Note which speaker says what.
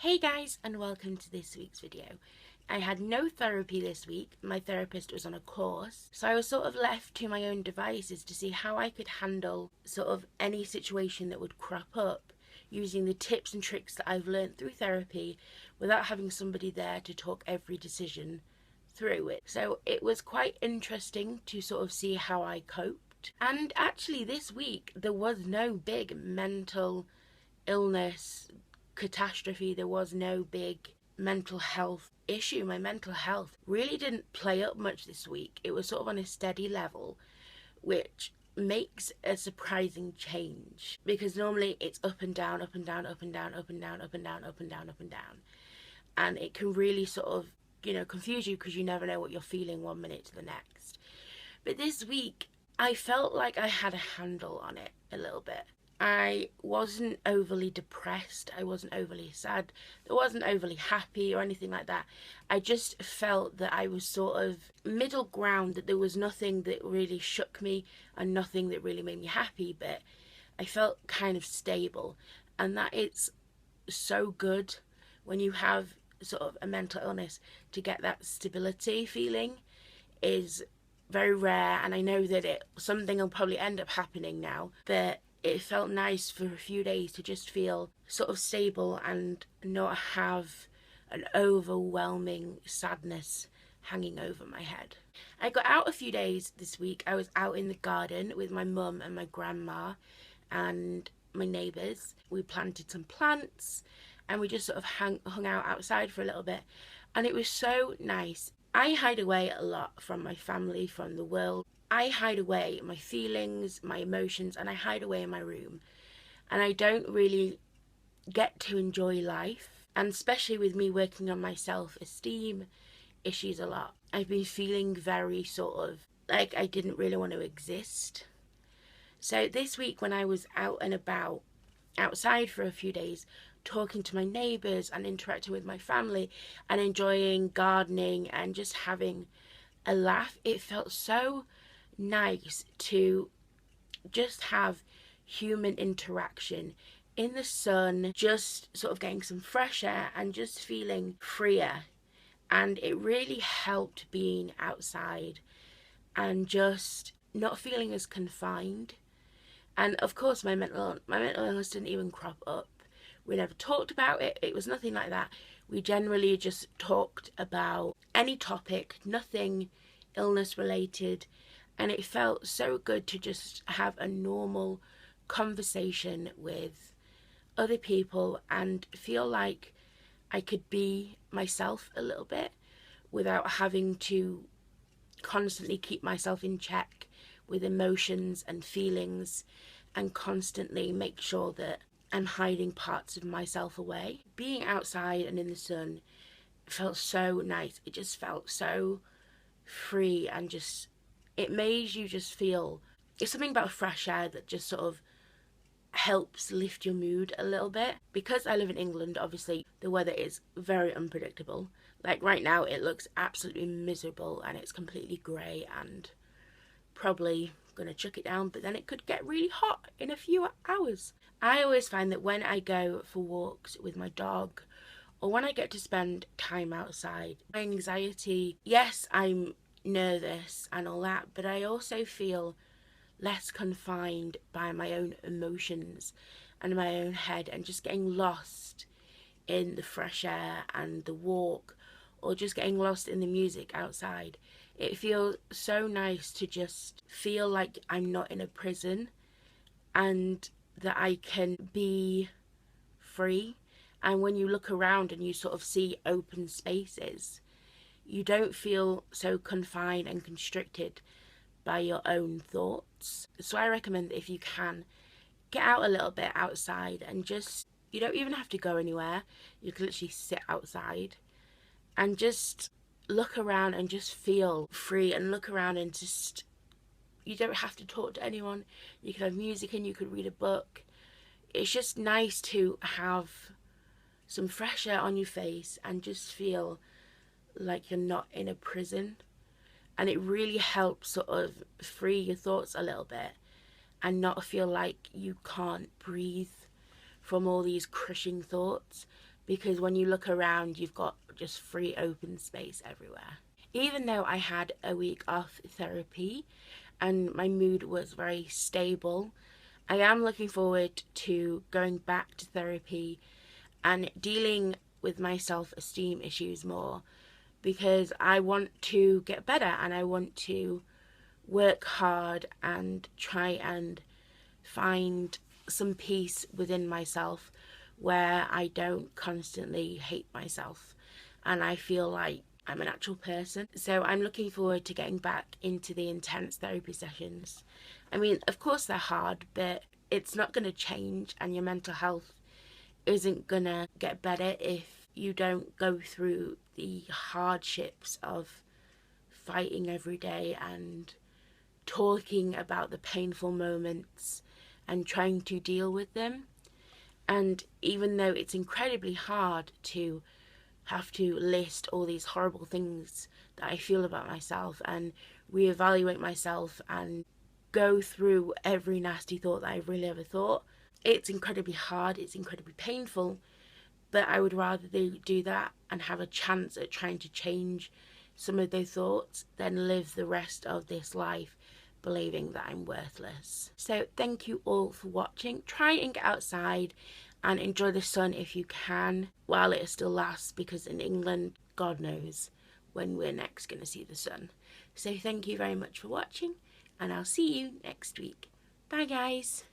Speaker 1: Hey guys, and welcome to this week's video. I had no therapy this week. My therapist was on a course, so I was sort of left to my own devices to see how I could handle sort of any situation that would crop up using the tips and tricks that I've learned through therapy without having somebody there to talk every decision through it. So it was quite interesting to sort of see how I coped. And actually this week there was no big mental illness catastrophe. There was no big mental health issue. My mental health really didn't play up much this week. It was sort of on a steady level, which makes a surprising change because normally it's up and down, up and down, up and down, up and down, up and down, up and down, up and down. And it can really sort of, confuse you because you never know what you're feeling one minute to the next. But this week, I felt like I had a handle on it a little bit. I wasn't overly depressed, I wasn't overly sad, I wasn't overly happy or anything like that. I just felt that I was sort of middle ground, that there was nothing that really shook me and nothing that really made me happy, but I felt kind of stable. And that it's so good when you have sort of a mental illness to get that stability feeling is very rare, and I know that something will probably end up happening now, but it felt nice for a few days to just feel sort of stable and not have an overwhelming sadness hanging over my head. I got out a few days this week. I was out in the garden with my mum and my grandma and my neighbours. We planted some plants and we just sort of hung out outside for a little bit, and it was so nice. I hide away a lot from my family, from the world. I hide away my feelings, my emotions, and I hide away in my room. And I don't really get to enjoy life. And especially with me working on my self-esteem issues a lot, I've been feeling very sort of like I didn't really want to exist. So this week when I was out and about, outside for a few days, talking to my neighbours and interacting with my family and enjoying gardening and just having a laugh, it felt so nice to just have human interaction in the sun, just sort of getting some fresh air and just feeling freer. And it really helped being outside and just not feeling as confined. And of course my mental illness didn't even crop up. We never talked about it. It was nothing like that. We generally just talked about any topic, nothing illness related. And it felt so good to just have a normal conversation with other people and feel like I could be myself a little bit without having to constantly keep myself in check with emotions and feelings and constantly make sure that I'm hiding parts of myself away. Being outside and in the sun felt so nice. It just felt so free and just, it made you just feel, it's something about fresh air that just sort of helps lift your mood a little bit. Because I live in England, obviously the weather is very unpredictable. Like right now it looks absolutely miserable and it's completely grey and probably gonna chuck it down, but then it could get really hot in a few hours. I always find that when I go for walks with my dog or when I get to spend time outside, my anxiety, yes, I'm nervous and all that, but I also feel less confined by my own emotions and my own head and just getting lost in the fresh air and the walk or just getting lost in the music outside. It feels so nice to just feel like I'm not in a prison and that I can be free. And when you look around and you sort of see open spaces, you don't feel so confined and constricted by your own thoughts. So I recommend that if you can, get out a little bit outside and just, you don't even have to go anywhere. You can literally sit outside and just look around and just feel free and look around and just, you don't have to talk to anyone. You can have music and you could read a book. It's just nice to have some fresh air on your face and just feel like you're not in a prison. And it really helps sort of free your thoughts a little bit and not feel like you can't breathe from all these crushing thoughts. because when you look around, you've got just free open space everywhere. Even though I had a week off therapy and my mood was very stable, I am looking forward to going back to therapy and dealing with my self-esteem issues more, because I want to get better and I want to work hard and try and find some peace within myself where I don't constantly hate myself and I feel like I'm an actual person. So I'm looking forward to getting back into the intense therapy sessions. I mean, of course they're hard, but it's not going to change, and your mental health isn't going to get better if you don't go through the hardships of fighting every day and talking about the painful moments and trying to deal with them. And even though it's incredibly hard to have to list all these horrible things that I feel about myself and reevaluate myself and go through every nasty thought that I've really ever thought, it's incredibly hard, it's incredibly painful, but I would rather do that and have a chance at trying to change some of those thoughts than live the rest of this life believing that I'm worthless. So thank you all for watching. Try and get outside and enjoy the sun if you can while it still lasts, because in England, God knows when we're next going to see the sun. So thank you very much for watching, and I'll see you next week. Bye guys.